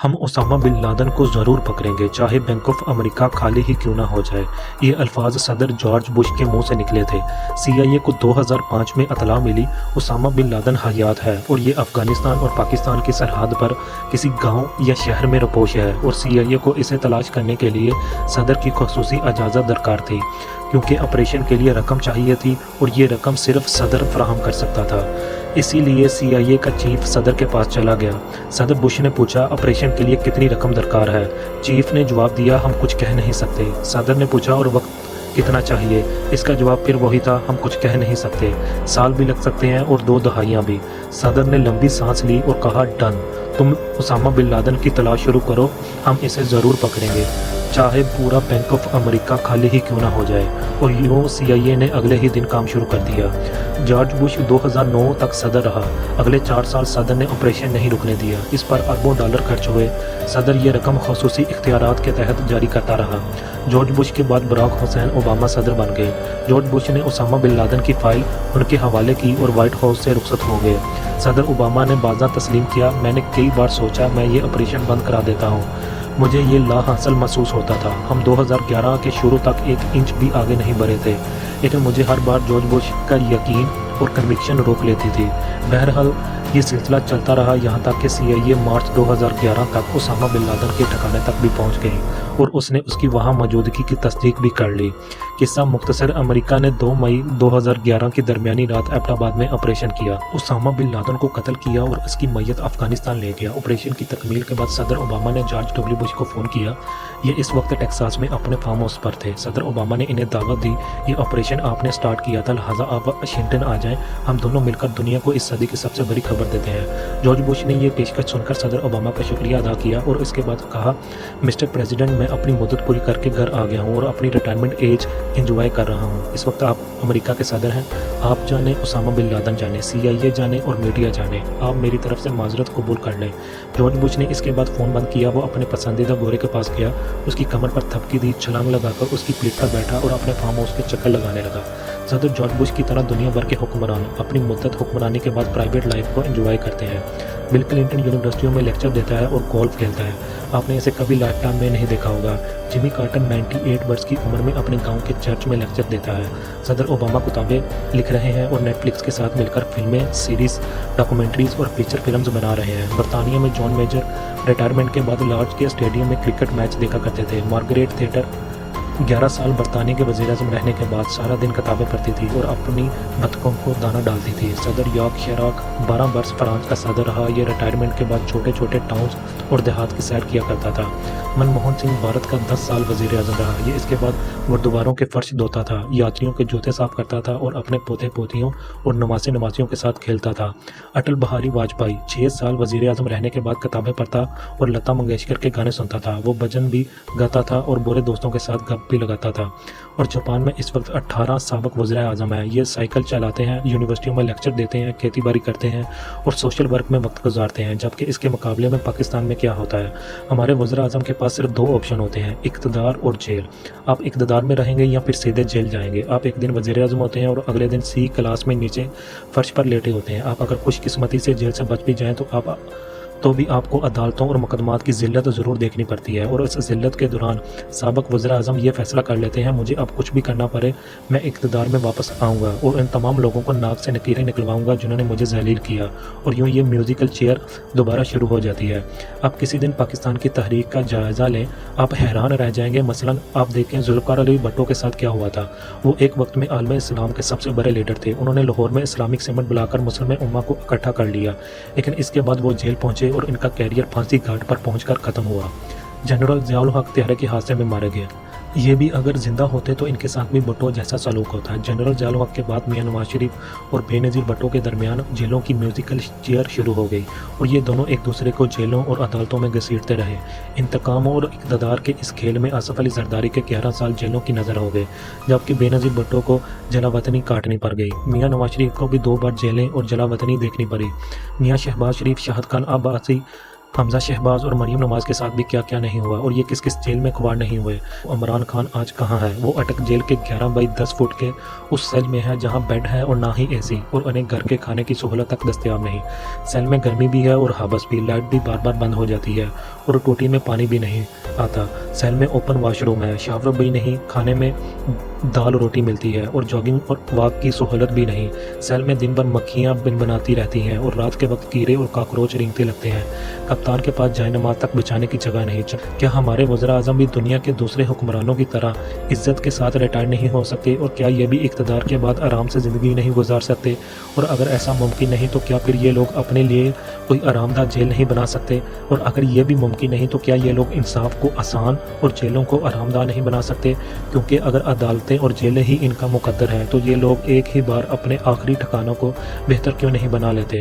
हम Osama bin Laden को ज़रूर पकड़ेंगे, चाहे बैंक ऑफ अमेरिका खाली ही क्यों ना हो जाए। ये अल्फाज सदर जॉर्ज बुश के मुंह से निकले थे। CIA को 2005 में इत्तला मिली ओसामा बिन लादेन हयात है और ये अफगानिस्तान और पाकिस्तान की सरहद पर किसी गांव या शहर में रपोश है और CIA को इसे तलाश करने के लिए सदर की खुसूसी इजाज़त दरकार थी, क्योंकि ऑपरेशन के लिए रकम चाहिए थी और ये रकम सिर्फ सदर फराहम कर सकता था। इसीलिए CIA का चीफ सदर के पास चला गया। सदर बुश ने पूछा, ऑपरेशन के लिए कितनी रकम दरकार है? चीफ ने जवाब दिया, हम कुछ कह नहीं सकते। सदर ने पूछा, और वक्त कितना चाहिए? इसका जवाब फिर वही था, हम कुछ कह नहीं सकते। साल भी लग सकते हैं और 2 दहाइयाँ भी। सदर ने लंबी सांस ली और कहा, डन, तुम ओसामा बिन लादेन की तलाश शुरू करो, हम इसे ज़रूर पकड़ेंगे, चाहे पूरा बैंक ऑफ अमेरिका खाली ही क्यों ना हो जाए। और यूँ CIA ने अगले ही दिन काम शुरू कर दिया। जॉर्ज बुश 2009 तक सदर रहा। अगले 4 साल सदर ने ऑपरेशन नहीं रुकने दिया। इस पर अरबों डॉलर खर्च हुए। सदर ये रकम खुसूसी इख्तियारात के तहत जारी करता रहा। जॉर्ज बुश के बाद बराक हुसैन ओबामा सदर बन गए। जॉर्ज बुश ने ओसामा बिन लादेन की फ़ाइल उनके हवाले की और वाइट हाउस से रुखसत हो गए। सदर ओबामा ने बाज़ा तस्लीम किया, मैंने कई बार सोचा मैं ये ऑपरेशन बंद करा देता हूँ, मुझे ये लाहासिल महसूस होता था। हम 2011 के शुरू तक 1 इंच भी आगे नहीं बढ़े थे, लेकिन मुझे हर बार जॉर्ज बुश का यकीन और कन्विक्शन रोक लेती थी। बहरहाल ये सिलसिला चलता रहा, यहाँ तक कि CIA मार्च 2011 तक ओसामा बिन लादेन के ठिकाने तक भी पहुँच गई और उसने उसकी वहाँ मौजूदगी की तस्दीक भी कर ली। किस्सा मुख्तसर, अमेरिका ने 2 मई 2011 की दरमियानी रात एबटाबाद में ऑपरेशन किया। ओसामा बिन लादेन को कत्ल किया और उसकी मैयत अफगानिस्तान ले गया। ऑपरेशन की तकमील के बाद सदर ओबामा ने जॉर्ज W बुश को फ़ोन किया। ये इस वक्त टेक्सास में अपने फार्म हाउस पर थे। सदर ओबामा ने इन्हें दावत दी, ये ऑपरेशन आपने स्टार्ट किया था, लिहाजा आप वाशिंगटन आ जाएं, हम दोनों मिलकर दुनिया को इस सदी की सबसे बड़ी खबर देते हैं। जॉर्ज बुश ने यह पेशकश सुनकर सदर ओबामा का शुक्रिया अदा किया और इसके बाद कहा, मिस्टर प्रेसिडेंट, मैं अपनी मुद्दत पूरी करके घर आ गया हूँ और अपनी रिटायरमेंट एज एंजॉय कर रहा हूँ। इस वक्त आप अमेरिका के सदर हैं। आप जाने, ओसामा बिन लादेन जाने, CIA जाने और मीडिया जाने, आप मेरी तरफ से माजरत कबूल कर लें। जॉर्ज बुश ने इसके बाद फ़ोन बंद किया। वो अपने पसंदीदा गोरे के पास गया, उसकी कमर पर थपकी दी, छलांग लगाकर उसकी पीठ पर बैठा और अपने फार्म हाउस के चक्कर लगाने लगा। सदर जॉर्ज बुश की तरह दुनिया भर के हुक्मरान अपनी मुद्दत हुक्मरानी के बाद प्राइवेट लाइफ को एंजॉय करते हैं। बिल क्लिंटन यूनिवर्सिटियों में लेक्चर देता है और गोल्फ खेलता है। आपने इसे कभी लाइफ टाइम में नहीं देखा होगा। जिमी कार्टर 98 वर्ष की उम्र में अपने गांव के चर्च में लेक्चर देता है। सदर ओबामा किताबें लिख रहे हैं और नेटफ्लिक्स के साथ मिलकर फिल्में, सीरीज़, डॉक्यूमेंट्रीज और फीचर फिल्म्स बना रहे हैं। बरतानिया में जॉन मेजर रिटायरमेंट के बाद लॉर्ड्स के स्टेडियम में क्रिकेट मैच देखा करते थे। मार्गरेट थिएटर 11 साल बरतानिया के वज़ीर-ए-आज़म रहने के बाद सारा दिन किताबें पढ़ती थी और अपनी बतखों को दाना डालती थी। सदर याक शिराक 12 वर्ष फ्रांस का सदर रहा। ये रिटायरमेंट के बाद छोटे छोटे टाउन्स और देहात की सैर किया करता था। मनमोहन सिंह भारत का 10 साल वज़ीर-ए-आज़म रहा। ये इसके बाद गुरुद्वारों के फर्श धोता था, यात्रियों के जूते साफ करता था और अपने पोते पोतियों और नवासियों के साथ खेलता था। अटल बिहारी वाजपेयी 6 साल वज़ीर-ए-आज़म रहने के बाद किताबें पढ़ता और लता मंगेशकर के गाने सुनता था। वो भजन भी गाता था और बुरे दोस्तों के साथ गप भी लगाता था। और जापान में इस वक्त 18 साबिक वज़ीर-ए-आज़म हैं। ये साइकिल चलाते हैं, यूनिवर्सिटियों में लेक्चर देते हैं, खेती बाड़ी करते हैं और सोशल वर्क में वक्त गुजारते हैं। जबकि इसके मुकाबले में पाकिस्तान में क्या होता है, हमारे वज़ीर-ए-आज़म के पास सिर्फ 2 ऑप्शन होते हैं, इक़्तिदार और जेल। आप इक़्तिदार में रहेंगे या फिर सीधे जेल जाएंगे। आप एक दिन वज़ीर-ए-आज़म होते हैं और अगले दिन C क्लास में नीचे फर्श पर लेटे होते हैं। आप अगर खुशकिस्मती से जेल से बच भी जाएँ तो भी आपको अदालतों और मुकदमात की ज़िल्लत ज़रूर देखनी पड़ती है। और उस ज़िल्लत के दौरान साबिक वज़ीर-ए-आज़म ये फैसला कर लेते हैं, मुझे अब कुछ भी करना पड़े, मैं इक़्तिदार में वापस आऊँगा और इन तमाम लोगों को नाक से नकीरें निकलवाऊँगा जिन्होंने मुझे ज़लील किया। और यूँ ये म्यूज़िकल चेयर दोबारा शुरू हो जाती है। आप किसी दिन पाकिस्तान की तहरीक का जायज़ा लें, आप हैरान रह जाएंगे। मसलन आप देखें ज़ुल्फ़िकार अली भुट्टो के साथ क्या हुआ था। वो एक वक्त में आलम इस्लाम के सबसे बड़े लीडर थे। उन्होंने लाहौर में इस्लामिक सिमट बुलाकर मुस्लिम उम्मा को इकट्ठा कर लिया, लेकिन इसके बाद वो जेल पहुँचे और इनका कैरियर फांसी घाट पर पहुंचकर ख़त्म हुआ। जनरल ज़ियाउल हक तिहारे के हादसे में मारे गए। ये भी अगर ज़िंदा होते तो इनके साथ भी भुट्टो जैसा सलूक होता है। जनरल ज़ियाउल हक के बाद मियां नवाज शरीफ और बेनज़ीर भुट्टो के दरमियान जेलों की म्यूज़िकल चेयर शुरू हो गई और ये दोनों एक दूसरे को जेलों और अदालतों में घसीटते रहे। इंतकाम और इक़्तिदार के इस खेल में आसिफ अली ज़रदारी के 11 साल जेलों की नज़र हो गए, जबकि बेनज़ीर भुट्टो को जलावतनी काटनी पड़ गई। मियां नवाज शरीफ को भी 2 बार जेलें और जलावतनी देखनी पड़ी। मियां शहबाज शरीफ, शाहिद खान अब्बासी, हमजा शहबाज और मरीम नवाज के साथ भी क्या क्या नहीं हुआ और ये किस किस जेल में खुआर नहीं हुए। इमरान खान आज कहाँ है? वो अटक जेल के 11 बाई 10 फुट के उस सेल में है जहाँ बेड है और ना ही AC और उन्हें घर के खाने की सहूलत तक दस्तयाब नहीं। सेल में गर्मी भी है और हबस भी, लाइट भी बार बार बंद हो जाती है اور ٹوٹی میں پانی بھی نہیں آتا۔ سیل میں اوپن واش روم ہے، شاور بھی نہیں، کھانے میں دال روٹی ملتی ہے اور جاگنگ اور واک کی سہولت بھی نہیں۔ سیل میں دن بھر مکھیاں بنبناتی رہتی ہیں اور رات کے وقت کیڑے اور کاکروچ رینگتے لگتے ہیں۔ کپتان کے پاس جائے نماز تک بچھانے کی جگہ نہیں۔ کیا ہمارے وزراء اعظم بھی دنیا کے دوسرے حکمرانوں کی طرح عزت کے ساتھ ریٹائر نہیں ہو سکتے؟ اور کیا یہ بھی اقتدار کے بعد آرام سے زندگی نہیں گزار سکتے؟ اور اگر ایسا ممکن نہیں تو کیا پھر یہ لوگ اپنے لیے کوئی آرام دہ جیل نہیں بنا سکتے؟ اور اگر یہ بھی ممکن نہیں تو کیا یہ لوگ انصاف کو آسان اور جیلوں کو آرام دہ نہیں بنا سکتے؟ کیونکہ اگر عدالتیں اور جیلیں ہی ان کا مقدر ہیں تو یہ لوگ ایک ہی بار اپنے آخری ٹھکانوں کو بہتر کیوں نہیں بنا لیتے؟